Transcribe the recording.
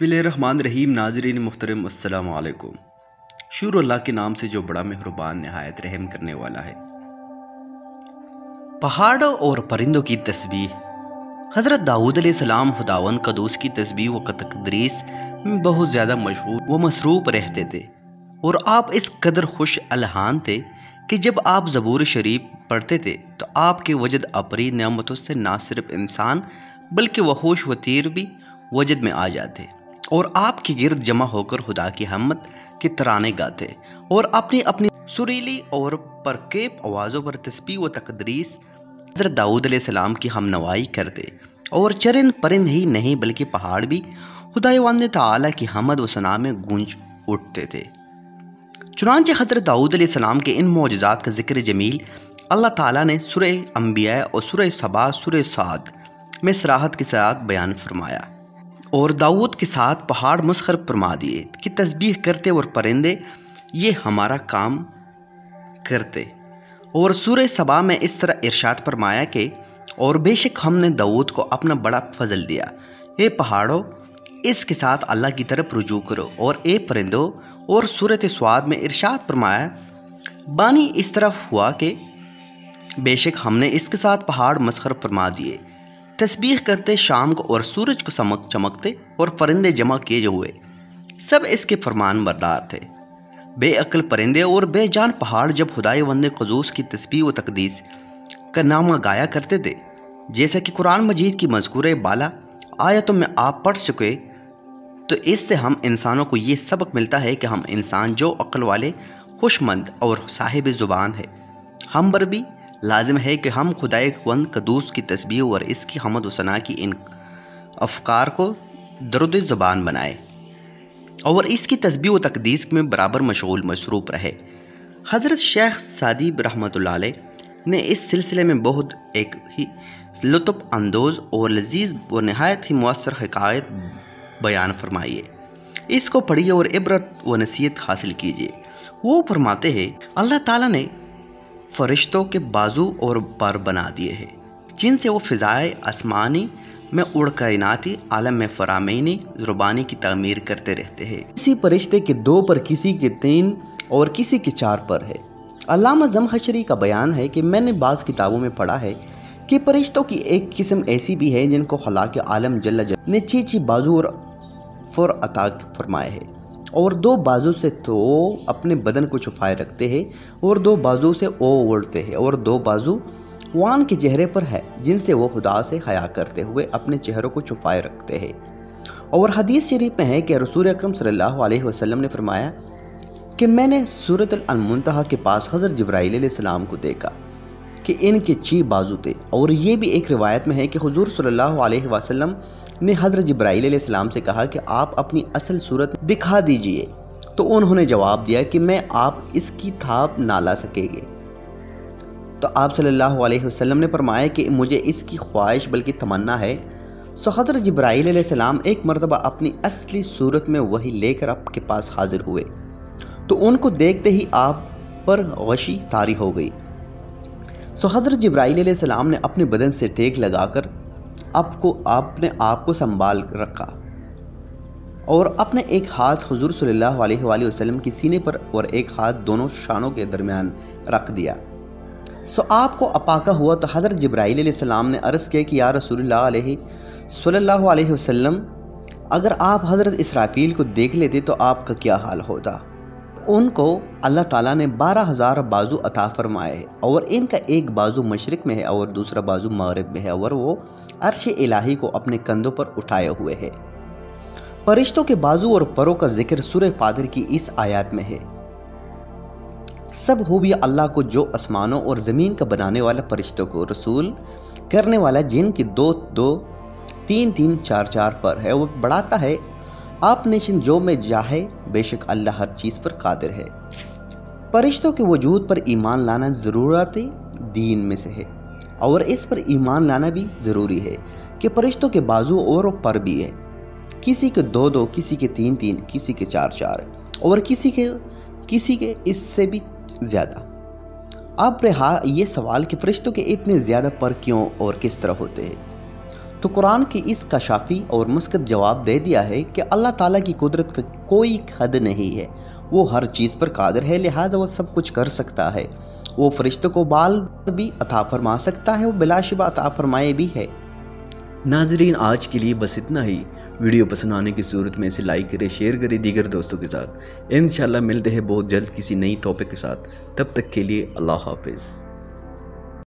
बिस्मिल्लाहिर्रहमानिर्रहीम। नाज़रीन मुहतरम, अस्सलाम वालेकुम। शुरू अल्लाह के नाम से जो बड़ा मेहरबान नहायत रहम करने वाला है। पहाड़ों और परिंदों की तस्बीह। हज़रत दाऊद अलैहिस्सलाम खुदावंद कदूस की तस्बीह व तकदीस में बहुत ज़्यादा मशहूर व मसरूफ़ रहते थे, और आप इस कदर खुश अलहान थे कि जब आप ज़बूर शरीफ पढ़ते थे तो आपके वजद अपरी नेमतों से ना सिर्फ इंसान बल्कि वहूश व तीर भी वजद में आ जाते और आपके गिर्द जमा होकर खुदा की हमद के तराने गाते और अपनी अपनी सुरीली और परकेब आवाज़ों पर तस्बीह व तकदीस हज़रत दाऊद अलैहिस्सलाम की हमनवाई करते। और चरिंद परिंद ही नहीं बल्कि पहाड़ भी खुदावंद तआला की हमद व सना में गूंज उठते थे। चुनांचे हज़रत दाऊद अलैहिस्सलाम के इन मौजज़ात का ज़िक्र जमील अल्लाह ताला ने सूरह अंबिया और सूरह सबा सूरह साद में सराहत के साथ बयान फरमाया, और दाऊद के साथ पहाड़ मस्खर फरमा दिए कि तस्बीह करते और परिंदे ये हमारा काम करते। और सूरह सबा में इस तरह इरशाद फरमाया कि और बेशक हमने दाऊद को अपना बड़ा फजल दिया, ए पहाड़ों इसके साथ अल्लाह की तरफ रुजू करो, और ए परिंदों। और सूरत स्वाद में इरशाद फरमाया बानी इस तरफ हुआ कि बेशक हमने इसके साथ पहाड़ मस्खर फरमा दिए, तस्बीह करते शाम को और सूरज को चमकते और परिंदे जमा किए हुए सब इसके फरमान बरदार थे। बेअक्ल परिंदे और बेजान पहाड़ जब खुदावंद क़ुद्दूस की तस्बीह व तकदीस का नामा गाया करते थे, जैसा कि कुरान मजीद की मज़कूर बाला आयतों में आप पढ़ चुके, तो इससे हम इंसानों को ये सबक मिलता है कि हम इंसान जो अक्ल वाले, खुशमंद और साहिब ज़ुबान है, हम पर भी लाजिम है कि हम खुदावंद क़ुद्दूस की तस्बीह और इसकी हमद व सना की इन अफ़कार को दरुद ज़बान बनाए और इसकी तस्बीह व तकदीस में बराबर मशगूल मसरूफ़ रहे। हज़रत शेख सादी रहमतुल्लाह अलैह ने इस सिलसिले में बहुत एक ही लुत्फ़ अंदोज़ और लजीज़ व नहायत ही मुअस्सर हिकायत बयान फरमाई है। इसको पढ़िए और इबरत व नसीहत हासिल कीजिए। वो फरमाते हैं अल्लाह ताला ने फरिश्तों के बाजू और पर बना दिए हैं जिनसे वो फ़िज़ाए आसमानी में उड़ कायनाती आलम में फ़रामीनी ज़ुबानी की तामीर करते रहते हैं। किसी फरिश्ते के 2 पर, किसी के 3 और किसी के 4 पर है। अल्लामा ज़मख़शरी का बयान है कि मैंने बाज़ किताबों में पढ़ा है कि फरिश्तों की एक किस्म ऐसी भी है जिनको खलाक़ आलम जल्ल जलालुहु ने 6 बाजू और फुर अता फरमाए हैं, और 2 बाजू से तो अपने बदन को छुपाए रखते हैं और 2 बाजू से वो उड़ते हैं, और 2 बाजू वान के चेहरे पर है जिनसे वो खुदा से हया करते हुए अपने चेहरों को छुपाए रखते हैं। और हदीस शरीफ में है कि रसूल अकरम सल्लल्लाहु अलैहि वसल्लम ने फरमाया कि मैंने सूरत अल-मुंतहा के पास हज़रत जिब्राईल अलैहिस्सलाम को देखा कि इनके 6 बाजू थे। और ये भी एक रिवायत में है कि हुज़ूर सल्लल्लाहु अलैहि वसल्लम ने हज़रत जिब्राईल अलैहिस्सलाम से कहा कि आप अपनी असल सूरत दिखा दीजिए, तो उन्होंने जवाब दिया कि मैं आप इसकी थाप ना ला सकेंगे। तो आप सल्लल्लाहु अलैहि वसल्लम ने फरमाया कि मुझे इसकी ख्वाहिश बल्कि तमन्ना है। सो हज़रत जिब्राईल अलैहिस्सलाम एक मरतबा अपनी असली सूरत में वही लेकर आपके पास हाजिर हुए, तो उनको देखते ही आप पर गशी तारी हो गई। सो हज़रत जिब्राईल अलैहिस्सलाम ने अपने बदन से टेक लगाकर अपने आप को संभाल रखा और अपने एक हाथ हुज़ूर सल्लल्लाहु अलैहि वसल्लम की सीने पर और एक हाथ दोनों शानों के दरमियान रख दिया। सो आपको अपाका हुआ तो हज़रत जिब्राईल अलैहिस्सलाम ने अर्ज़ किया कि या रसूलल्लाह सल्लल्लाहु अलैहि वसल्लम, अगर आप हज़रत इसराफील को देख लेते तो आपका क्या हाल होता। उनको अल्लाह ताला ने 12,000 बाजू अता फरमाए हैं, और इनका एक बाजू मशरिक़ में है और दूसरा बाजू मग़रिब में है, और वो अर्श इलाही को अपने कंधों पर उठाए हुए है। फरिश्तों के बाजू और परों का जिक्र सूरह फातिर की इस आयत में है। सब खूबियाँ अल्लाह को जो आसमानों और ज़मीन का बनाने वाला, फरिश्तों को रसूल करने वाला, जिनकी 2-2, 3-3, 4-4 पर है, वो बढ़ाता है आप नेशन जो में चाहे, बेशक अल्लाह हर चीज़ पर कादिर है। फरिश्तों के वजूद पर ईमान लाना ज़रूरत दीन में से है, और इस पर ईमान लाना भी ज़रूरी है कि फरिश्तों के बाजू और पर भी है, किसी के 2-2, किसी के 3-3, किसी के 4-4 और किसी के इससे भी ज़्यादा। अब रहा ये सवाल कि फरिश्तों के इतने ज़्यादा पर क्यों और किस तरह होते हैं, تو قرآن کی اس کشافی اور مثبت جواب دے دیا ہے کہ اللہ تعالیٰ کی قدرت کا کوئی حد نہیں ہے، وہ ہر چیز پر قادر ہے، لہٰذا وہ سب کچھ کر سکتا ہے۔ وہ فرشتوں کو بال بھی عطا فرما سکتا ہے، وہ بلا شبہ عطا فرمائے بھی ہے۔ ناظرین، آج کے لیے بس اتنا ہی۔ ویڈیو پسند آنے کی صورت میں اسے لائک کریں، شیئر کریں دیگر دوستوں کے ساتھ۔ انشاءاللہ ملتے ہیں بہت جلد کسی نئی ٹاپک کے ساتھ، تب تک کے لیے اللہ حافظ۔